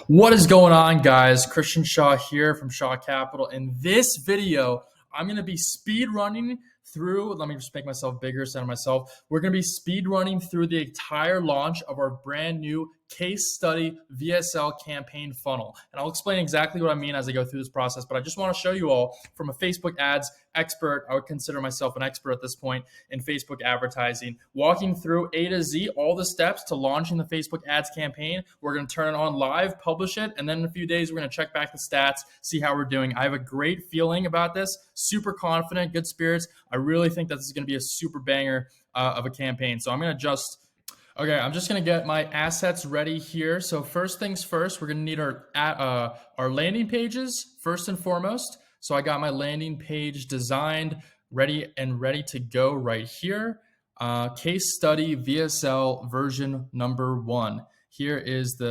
What is going on, guys? Christian Shaw here from Shaw Capital. In this video, I'm going to be speed running through, let me just make myself bigger, center myself. We're going to be speed running through the entire launch of our brand new case study VSL campaign funnel. And I'll explain exactly what I mean as I go through this process, but I just want to show you all from a Facebook ads expert. I would consider myself an expert at this point in Facebook advertising, walking through A to Z, all the steps to launching the Facebook ads campaign. We're going to turn it on live, publish it, and then in a few days, we're going to check back the stats, see how we're doing. I have a great feeling about this, super confident, good spirits. I really think that this is going to be a super banger of a campaign. So I'm going to I'm just going to get my assets ready here. So first things first, we're going to need our landing pages first and foremost. So I got my landing page designed, ready to go right here. Case study VSL version number 1. Here is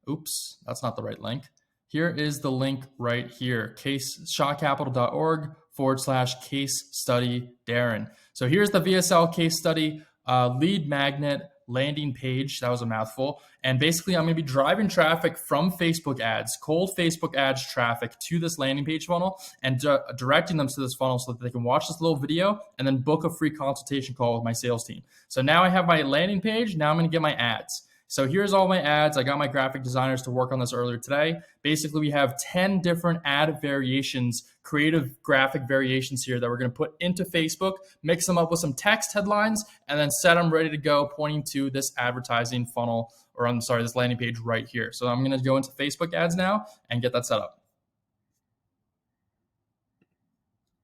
oops, that's not the right link. Here is the link right here, shawcapital.org/case study Darren. So here's the VSL case study lead magnet landing page. That was a mouthful. And basically, I'm going to be driving traffic from Facebook ads, cold Facebook ads traffic to this landing page funnel and directing them to this funnel so that they can watch this little video and then book a free consultation call with my sales team. So now I have my landing page. Now I'm going to get my ads. So here's all my ads. I got my graphic designers to work on this earlier today. Basically, we have 10 different ad variations, creative graphic variations here that we're going to put into Facebook, mix them up with some text headlines, and then set them ready to go, pointing to this advertising funnel, or this landing page right here. So I'm going to go into Facebook ads now and get that set up.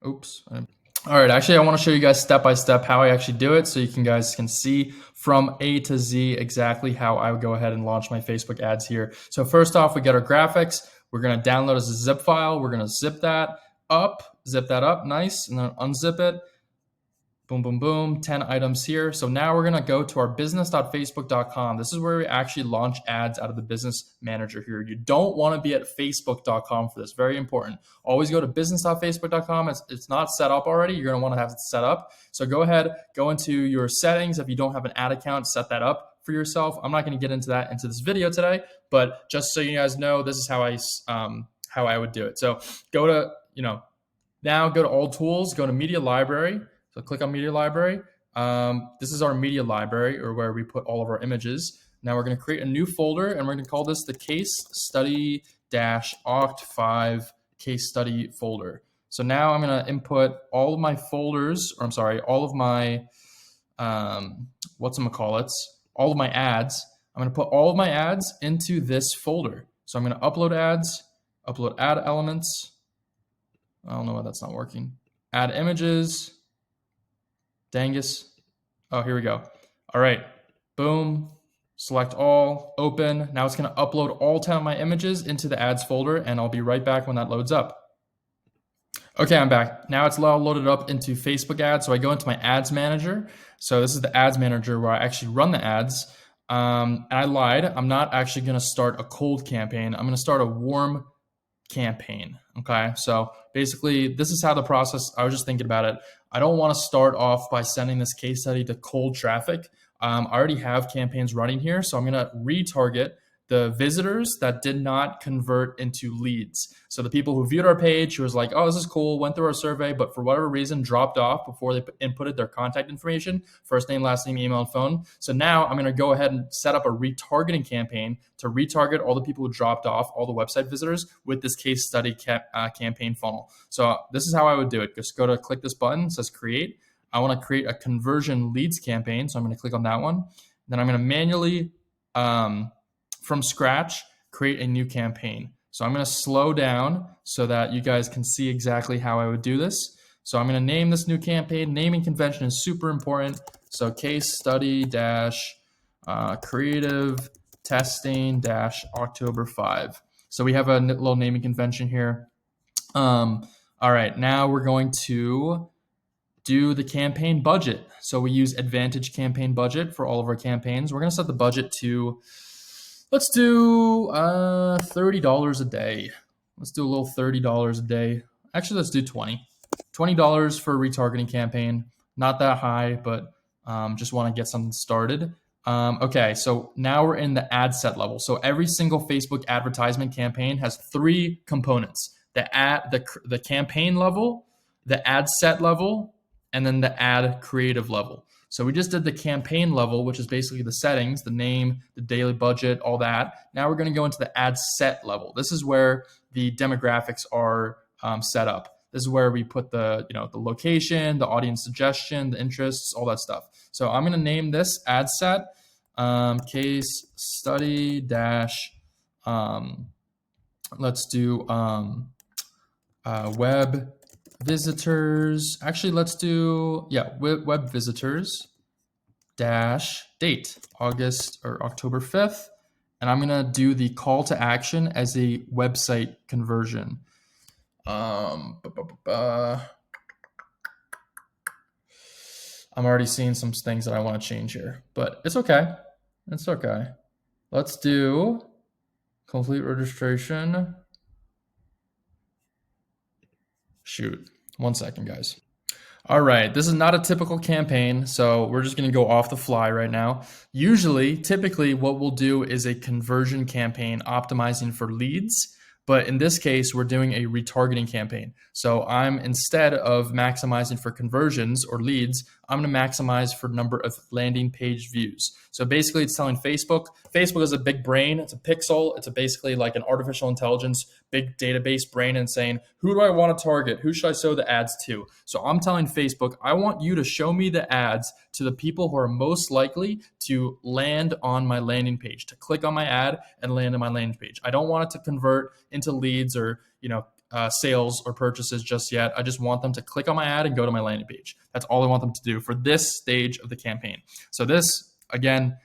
Oops. All right, actually, I want to show you guys step by step how I actually do it so you guys can see from A to Z exactly how I would go ahead and launch my Facebook ads here. So first off, we get our graphics. We're going to download as a zip file. We're going to zip that up, nice, and then unzip it. Boom, boom, boom, 10 items here. So now we're going to go to our business.facebook.com. This is where we actually launch ads out of the business manager here. You don't want to be at facebook.com for this. Very important. Always go to business.facebook.com. It's not set up already. You're going to want to have it set up. So go ahead, go into your settings. If you don't have an ad account, set that up for yourself. I'm not going to get into that into this video today, but just so you guys know, this is how I would do it. So now go to all tools, go to media library. So click on media library. This is our media library, or where we put all of our images. Now we're going to create a new folder, and we're going to call this the case study-oct5 case study folder. So now I'm going to input all of my folders, all of my, all of my ads. I'm going to put all of my ads into this folder. So I'm going to upload ads, upload ad elements. I don't know why that's not working. Add images. Dangus. Oh, here we go. All right. Boom. Select all. Open. Now it's going to upload all 10 of my images into the ads folder, and I'll be right back when that loads up. Okay, I'm back. Now it's all loaded up into Facebook ads. So I go into my ads manager. So this is the ads manager where I actually run the ads. And I lied. I'm not actually going to start a cold campaign. I'm going to start a warm campaign. Okay, so basically this is how the process, I was just thinking about it. I don't want to start off by sending this case study to cold traffic. I already have campaigns running here, so I'm going to retarget the visitors that did not convert into leads. So the people who viewed our page, who was like, oh, this is cool, went through our survey, but for whatever reason dropped off before they inputted their contact information, first name, last name, email, and phone. So now I'm going to go ahead and set up a retargeting campaign to retarget all the people who dropped off, all the website visitors, with this case study campaign funnel. So this is how I would do it. Just click this button, it says create. I want to create a conversion leads campaign, so I'm going to click on that one. Then I'm going to manually, from scratch, create a new campaign. So I'm going to slow down so that you guys can see exactly how I would do this. So I'm going to name this new campaign. Naming convention is super important. So case study creative testing October 5. So we have a little naming convention here. All right, now we're going to do the campaign budget. So we use Advantage campaign budget for all of our campaigns. We're going to set the budget to, let's do $30 a day. Let's do a little $30 a day. Actually, let's do $20 for a retargeting campaign. Not that high, but just want to get something started. Okay, so now we're in the ad set level. So every single Facebook advertisement campaign has 3 components: the campaign level, the ad set level, and then the ad creative level. So we just did the campaign level, which is basically the settings, the name, the daily budget, all that. Now we're going to go into the ad set level. This is where the demographics are set up. This is where we put the location, the audience suggestion, the interests, all that stuff. So I'm going to name this ad set case study dash. Let's do web visitors. Actually, let's do web visitors dash date August or October 5th, and I'm gonna do the call to action as a website conversion. I'm already seeing some things that I want to change here, but it's okay. It's okay. Let's do complete registration. Shoot, 1 second, guys. All right, this is not a typical campaign, so we're just going to go off the fly right now. Typically, what we'll do is a conversion campaign optimizing for leads. But in this case, we're doing a retargeting campaign. So instead of maximizing for conversions or leads, I'm going to maximize for number of landing page views. So basically it's telling Facebook is a big brain. It's a pixel. It's basically like an artificial intelligence, big database brain, and saying, who do I want to target? Who should I show the ads to? So I'm telling Facebook, I want you to show me the ads to the people who are most likely to land on my landing page, to click on my ad and land on my landing page. I don't want it to convert into leads or sales or purchases just yet. I just want them to click on my ad and go to my landing page. That's all I want them to do for this stage of the campaign. So this, again,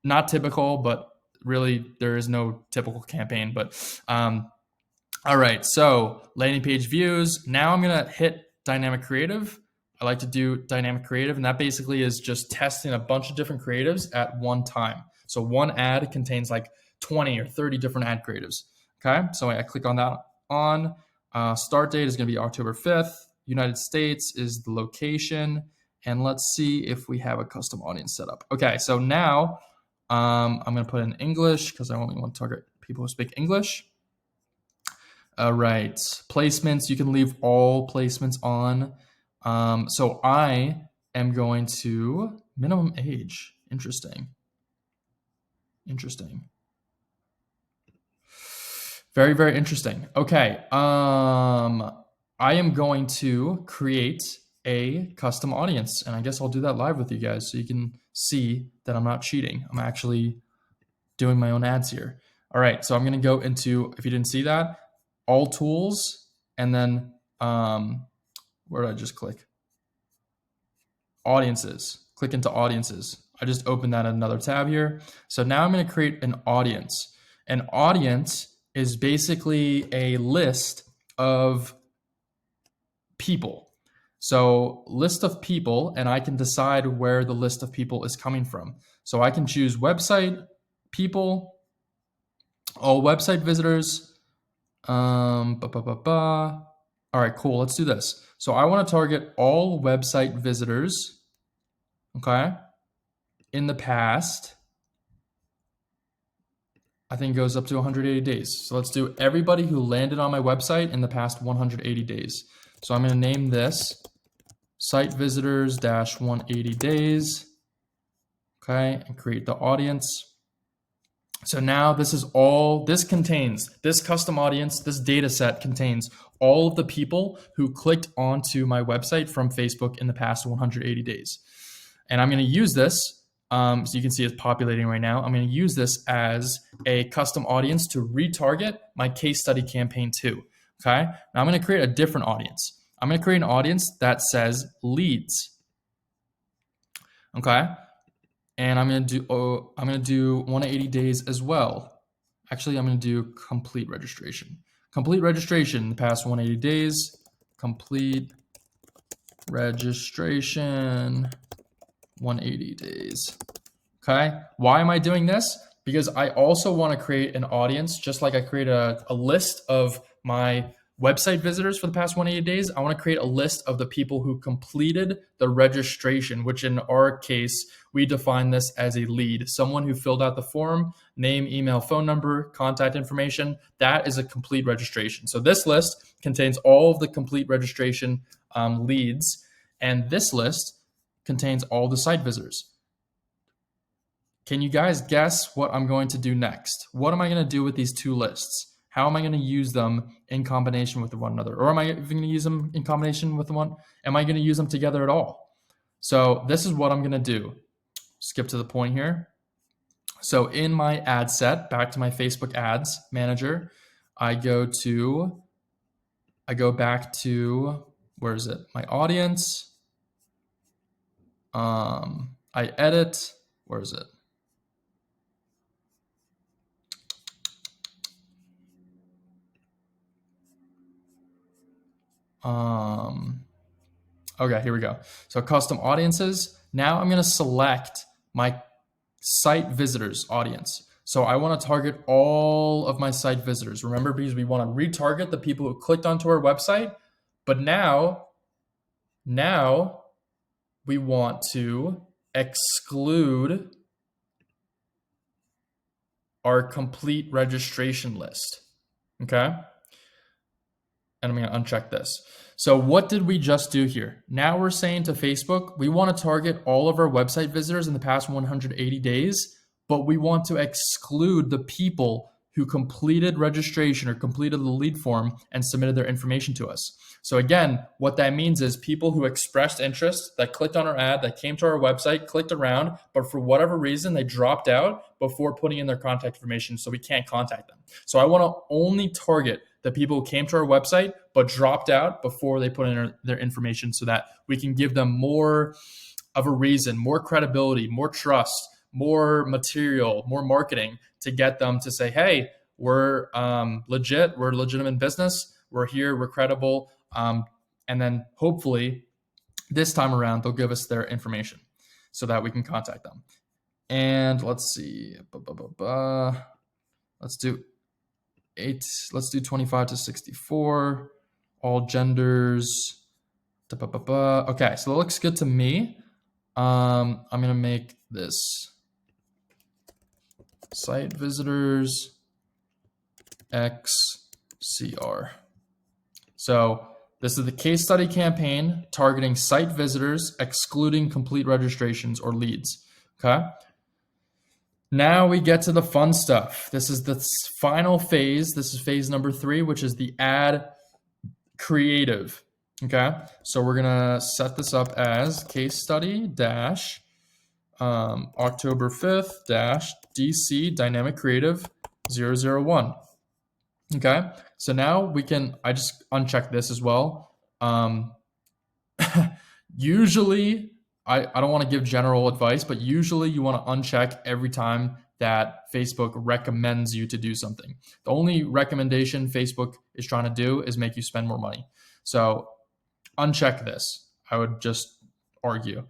not typical, but really there is no typical campaign. But all right, so landing page views. Now I'm gonna hit dynamic creative. I like to do dynamic creative, and that basically is just testing a bunch of different creatives at one time. So one ad contains like 20 or 30 different ad creatives. Okay, so I click on that. Start date is going to be October 5th. United States is the location, and let's see if we have a custom audience set up. Okay, so now I'm going to put in English because I only want to target people who speak English. All right, placements, you can leave all placements on. So I am going to minimum age. Interesting. Very, very interesting. Okay. I am going to create a custom audience, and I guess I'll do that live with you guys so you can see that I'm not cheating. I'm actually doing my own ads here. All right. So I'm going to go into, if you didn't see that, all tools, and then where did I just click? Audiences. Click into audiences. I just opened that in another tab here. So now I'm going to create an audience. An audience is basically a list of people. So list of people, and I can decide where the list of people is coming from. So I can choose website, people, all website visitors. All right, cool. Let's do this. So I want to target all website visitors, okay, in the past. I think it goes up to 180 days. So let's do everybody who landed on my website in the past 180 days. So I'm going to name this site visitors dash 180 days. Okay, and create the audience. So now this custom audience, this data set contains all of the people who clicked onto my website from Facebook in the past 180 days. And I'm going to use this. So you can see it's populating right now. I'm going to use this as a custom audience to retarget my case study campaign too. Okay. Now I'm going to create a different audience. I'm going to create an audience that says leads. Okay. And I'm going to do 180 days as well. Actually, I'm going to do complete registration. Complete registration in the past 180 days. Complete registration. 180 days. Okay. Why am I doing this? Because I also want to create an audience, just like I create a list of my website visitors for the past 180 days. I want to create a list of the people who completed the registration, which in our case we define this as a lead. Someone who filled out the form, name, email, phone number, contact information, that is a complete registration. So this list contains all of the complete registration leads, and this list contains all the site visitors. Can you guys guess what I'm going to do next? What am I going to do with these two lists? How am I going to use them in combination with one another? Or am I even going to use them in combination with one? Am I going to use them together at all? So this is what I'm going to do. Skip to the point here. So in my ad set, back to my Facebook ads manager, I go back to, where is it? My audience. I edit, where is it? Okay, here we go. So custom audiences. Now I'm going to select my site visitors audience. So I want to target all of my site visitors. Remember, because we want to retarget the people who clicked onto our website. But now we want to exclude our complete registration list. Okay? And I'm going to uncheck this. So what did we just do here? Now we're saying to Facebook, we want to target all of our website visitors in the past 180 days, but we want to exclude the people who completed registration or completed the lead form and submitted their information to us. So again, what that means is people who expressed interest, that clicked on our ad, that came to our website, clicked around, but for whatever reason, they dropped out before putting in their contact information, so we can't contact them. So I want to only target the people who came to our website but dropped out before they put in their information, so that we can give them more of a reason, more credibility, more trust, more material, more marketing to get them to say, hey, we're legit, we're legitimate business, we're here, we're credible. And then hopefully this time around, they'll give us their information so that we can contact them. And let's see, let's do 25 to 64, all genders. Okay, so that looks good to me. I'm gonna make this site visitors XCR. So this is the case study campaign targeting site visitors, excluding complete registrations or leads. Okay. Now we get to the fun stuff. This is the final phase. This is phase number 3, which is the ad creative. Okay. So we're going to set this up as case study dash October 5th dash DC dynamic creative 001. Okay. So now we can, I just uncheck this as well. Usually, I don't want to give general advice, but usually you want to uncheck every time that Facebook recommends you to do something. The only recommendation Facebook is trying to do is make you spend more money. So uncheck this. I would just argue.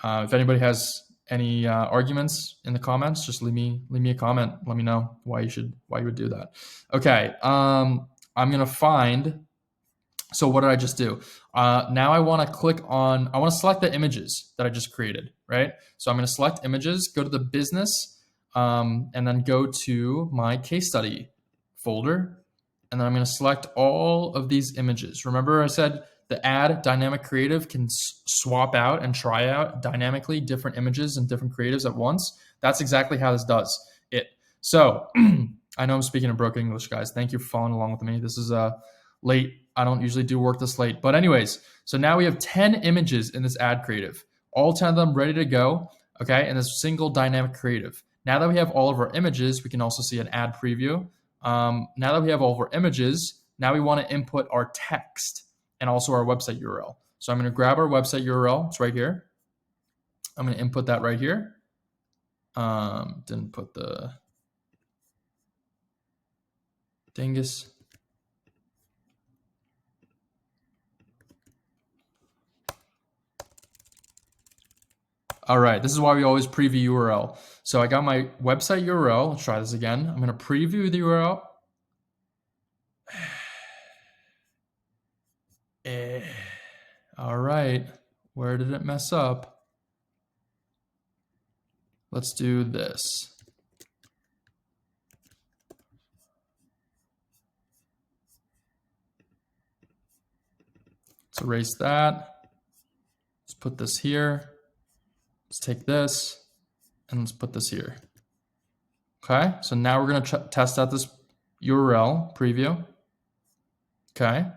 If anybody has any arguments in the comments, just leave me a comment. Let me know why you would do that. Okay, I'm gonna find. So what did I just do? Now I want to select the images that I just created, right? So I'm going to select images, go to the business, and then go to my case study folder, and then I'm going to select all of these images. Remember I said the ad dynamic creative can swap out and try out dynamically different images and different creatives at once. That's exactly how this does it. So I know I'm speaking in broken English, guys. Thank you for following along with me. This is late. I don't usually do work this late. But anyways, so now we have 10 images in this ad creative. All 10 of them ready to go, okay, in this single dynamic creative. Now that we have all of our images, we can also see an ad preview. Now that we have all of our images, now we want to input our text and also our website URL. So I'm going to grab our website URL. It's right here. I'm going to input that right here. Didn't put the dingus. All right, this is why we always preview URL. So I got my website URL. Let's try this again. I'm going to preview the URL. All right, where did it mess up? let's do this. Let's erase that. Let's put this here. Let's take this and let's put this here. Okay, so now we're going to test out this URL preview. Okay,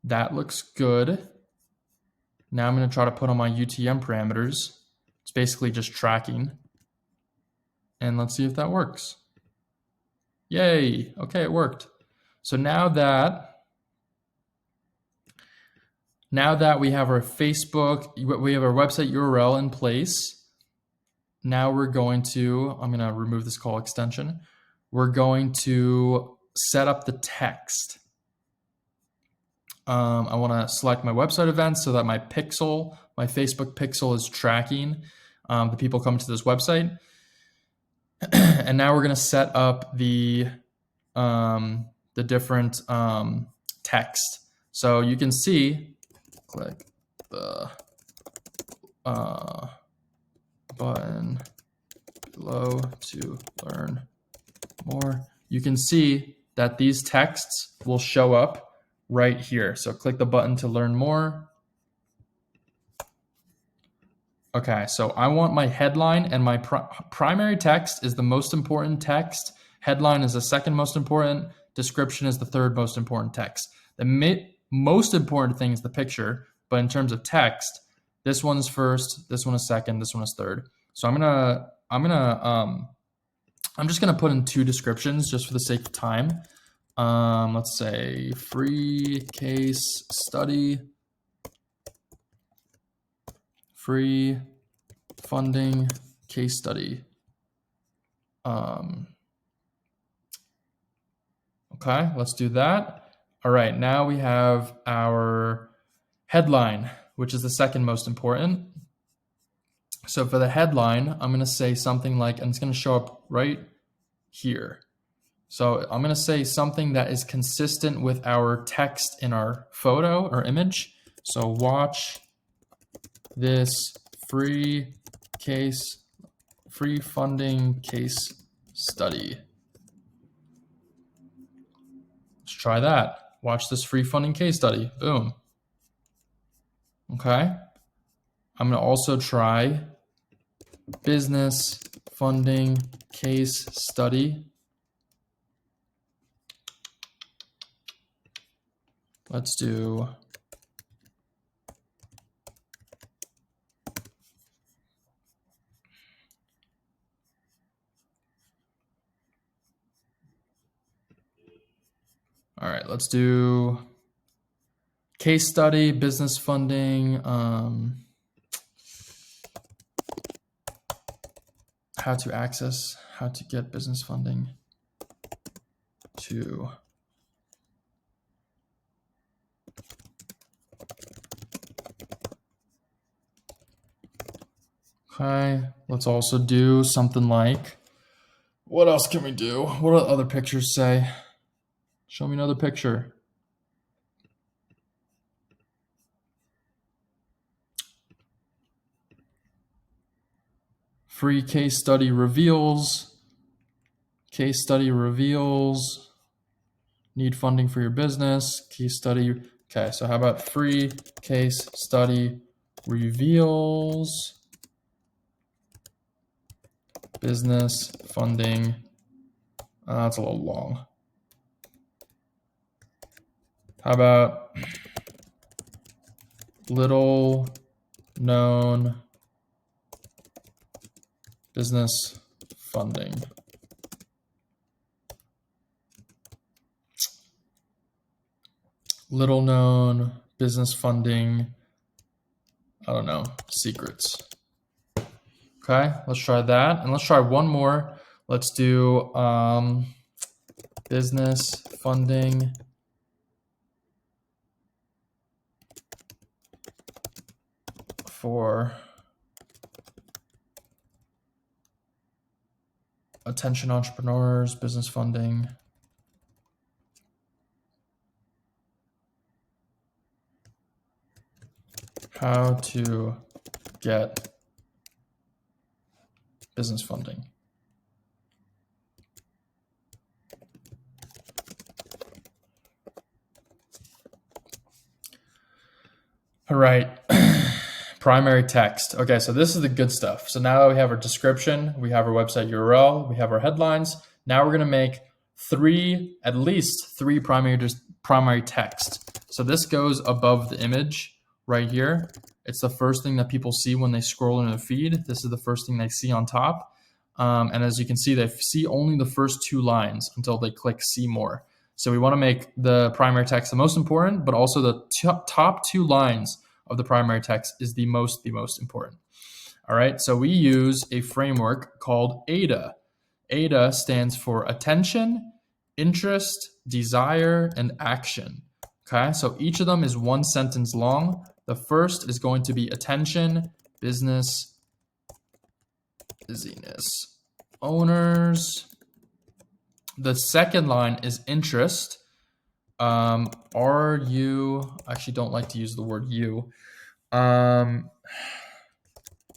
that looks good. Now I'm going to try to put on my UTM parameters. It's basically just tracking. And let's see if that works. Yay, okay, it worked. So now that we have our Facebook, we have our website URL in place, now we're going to, I'm going to remove this call extension. We're going to set up the text. I want to select my website events so that my pixel, my Facebook pixel is tracking the people coming to this website. And now we're going to set up the different text. So you can see, click the button below to learn more. You can see that these texts will show up right here. So click the button to learn more. Okay, so I want my headline, and my primary text is the most important text. Headline is the second most important. Description is the third most important text. The most important thing is the picture, but in terms of text, this one's first, this one is second, this one is third. So I'm just gonna put in 2 descriptions just for the sake of time. Let's say free case study, free funding case study. Okay, let's do that. All right, now we have our headline, which is the second most important. So for the headline, I'm going to say something like, and it's going to show up right here. So I'm going to say something that is consistent with our text in our photo or image. So watch this free funding case study. Let's try that. Watch this free funding case study. Boom. Okay. I'm going to also try business funding case study. Let's do all right, let's do case study, business funding, how to get business funding to okay, let's also do something like, what else can we do? What do other pictures say? Show me another picture. Free case study reveals. Case study reveals. Need funding for your business. Case study. Okay, so how about free case study reveals business funding? That's a little long. How about little known business funding? Little known business funding, I don't know, secrets. Okay, let's try that. And let's try one more. Let's do business funding for attention entrepreneurs, business funding. How to get business funding. All right, primary text. Okay, so this is the good stuff. So now we have our description, we have our website URL, we have our headlines. Now we're gonna make at least three primary text. So this goes above the image right here. It's the first thing that people see when they scroll in the feed. This is the first thing they see on top. And as you can see, they see only the first two lines until they click see more. So we want to make the primary text the most important, but also the top two lines of the primary text is the most important. All right, so we use a framework called AIDA. AIDA stands for attention, interest, desire, and action. Okay, so each of them is one sentence long. The first is going to be attention, business, busyness, owners. The second line is interest. Are you, I actually don't like to use the word you.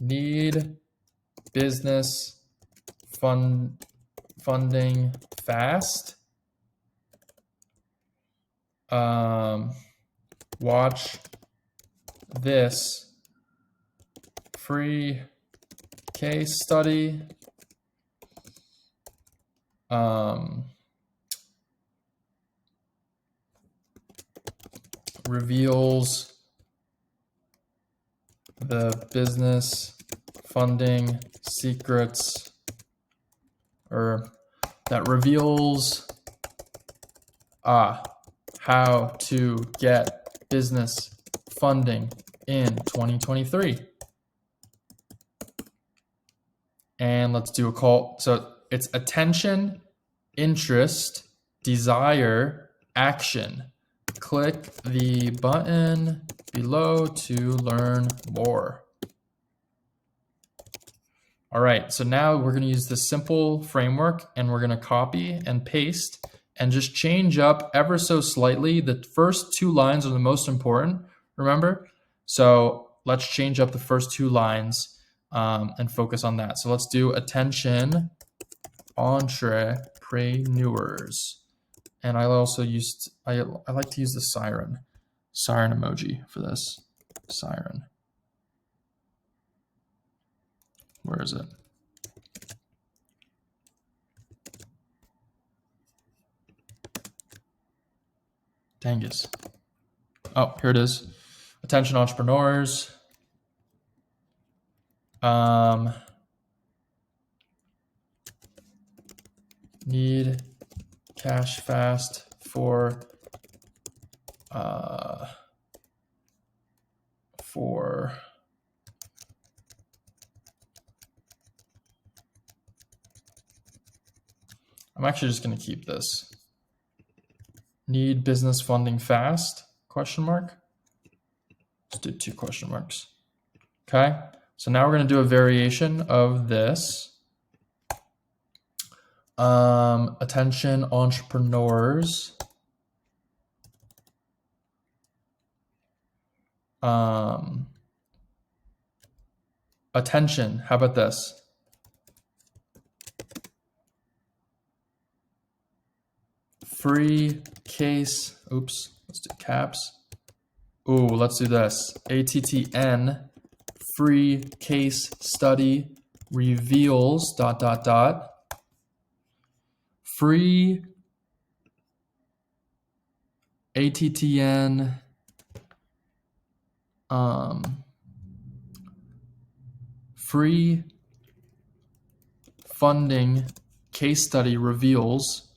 Need business funding fast. Watch this free case study. Reveals the business funding secrets, or that reveals how to get business funding in 2023. And let's do a call. So it's attention, interest, desire, action. Click the button below to learn more. All right, so now we're going to use this simple framework and we're going to copy and paste and just change up ever so slightly. The first two lines are the most important, remember? So let's change up the first two lines and focus on that. So let's do attention, entrepreneurs. And I also used, I like to use the siren emoji for this, siren. Where is it? Dangus. Oh, here it is. Attention entrepreneurs. Need cash fast for I'm actually just going to keep this. Need business funding fast? Question mark. Let's do 2 question marks. Okay. So now we're going to do a variation of this. Attention entrepreneurs. Attention. How about this? Free case. Oops. Let's do caps. Ooh, let's do this. ATTN. Free case study reveals ... Free ATTN free funding case study reveals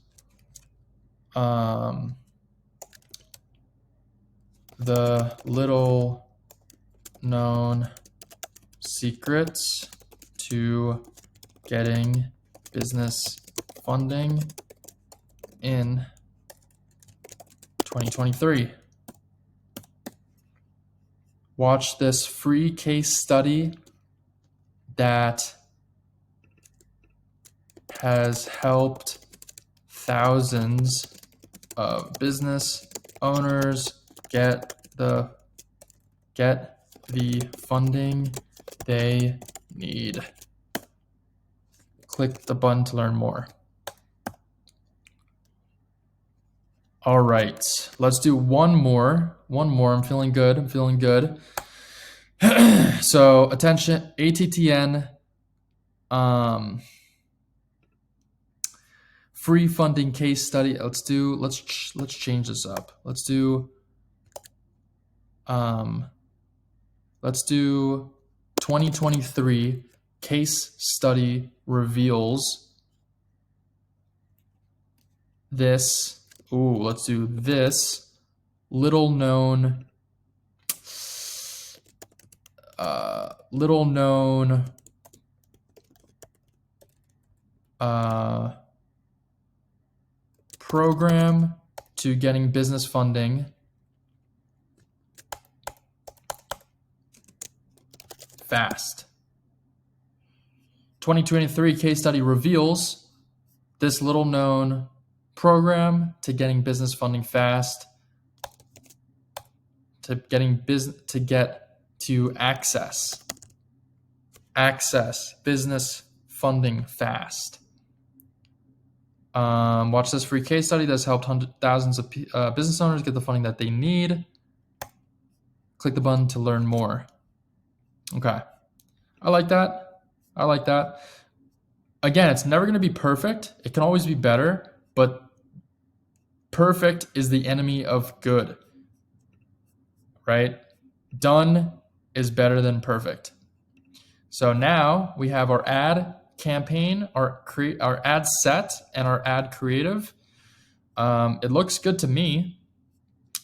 the little known secrets to getting business funding in 2023. Watch this free case study that has helped thousands of business owners get the funding they need. Click the button to learn more. All right, let's do one more. I'm feeling good. So attention, ATTN, free funding case study. Let's change this up. Let's do 2023 case study reveals this. Ooh, let's do this little known program to getting business funding fast. 2023 case study reveals this little known program to getting business funding fast, to access business funding fast. Watch this free case study that's helped thousands of business owners get the funding that they need. Click the button to learn more. Okay, I like that. Again, it's never going to be perfect. It can always be better, but perfect is the enemy of good, right? Done is better than perfect. So now we have our ad campaign, our ad set, and our ad creative. It looks good to me.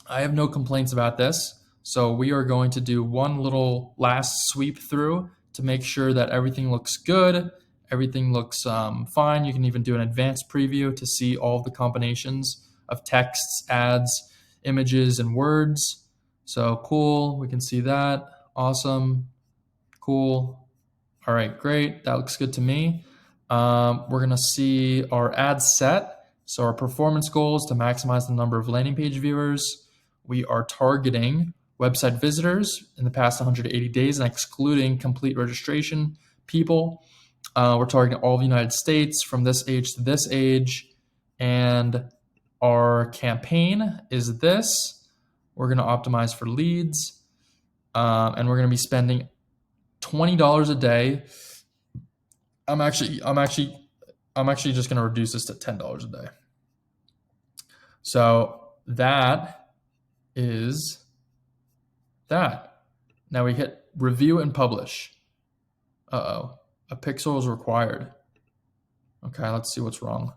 I have no complaints about this. So we are going to do one little last sweep through to make sure that everything looks good. Everything looks fine. You can even do an advanced preview to see all of the combinations of texts, ads, images, and words. So cool, we can see that. Awesome, cool. All right, great, that looks good to me. We're gonna see our ad set. So our performance goals to maximize the number of landing page viewers. We are targeting website visitors in the past 180 days and excluding complete registration people. We're targeting all of the United States from this age to this age. And our campaign is this. We're gonna optimize for leads. And we're gonna be spending $20 a day. I'm actually just gonna reduce this to $10 a day. So that is that. Now we hit review and publish. Uh-oh, a pixel is required. Okay, let's see what's wrong.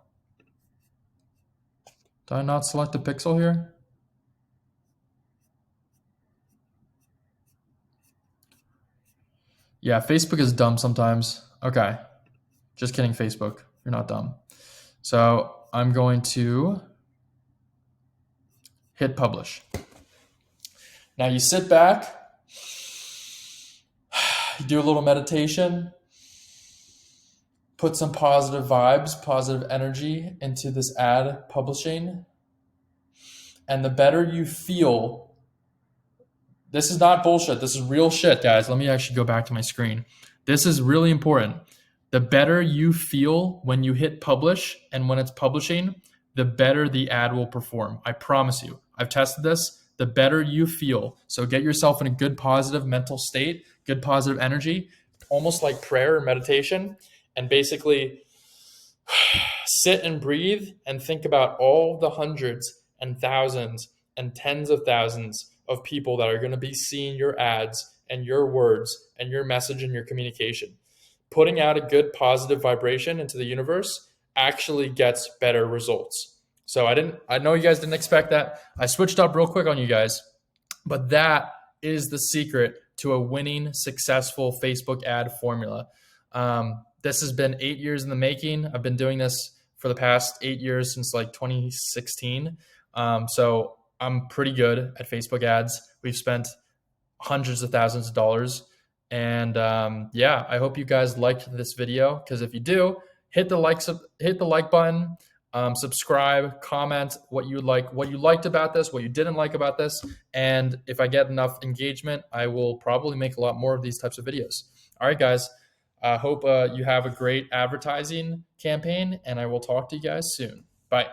Did I not select a pixel here? Yeah, Facebook is dumb sometimes. Okay, just kidding, Facebook. You're not dumb. So I'm going to hit publish. Now you sit back, you do a little meditation, put some positive vibes, positive energy into this ad publishing. And the better you feel, this is not bullshit. This is real shit, guys. Let me actually go back to my screen. This is really important. The better you feel when you hit publish and when it's publishing, the better the ad will perform. I promise you. I've tested this. The better you feel. So get yourself in a good positive mental state, good positive energy, almost like prayer or meditation, and basically sit and breathe and think about all the hundreds and thousands and tens of thousands of people that are going to be seeing your ads and your words and your message and your communication. Putting out a good positive vibration into the universe actually gets better results. So I know you guys didn't expect that. I switched up real quick on you guys, but that is the secret to a winning, successful Facebook ad formula. This has been 8 years in the making. I've been doing this for the past 8 years, since like 2016. So I'm pretty good at Facebook ads. We've spent hundreds of thousands of dollars. And yeah, I hope you guys liked this video, because if you do, hit the like button, subscribe, comment what you liked about this, what you didn't like about this. And if I get enough engagement, I will probably make a lot more of these types of videos. All right, guys. I hope you have a great advertising campaign, and I will talk to you guys soon. Bye.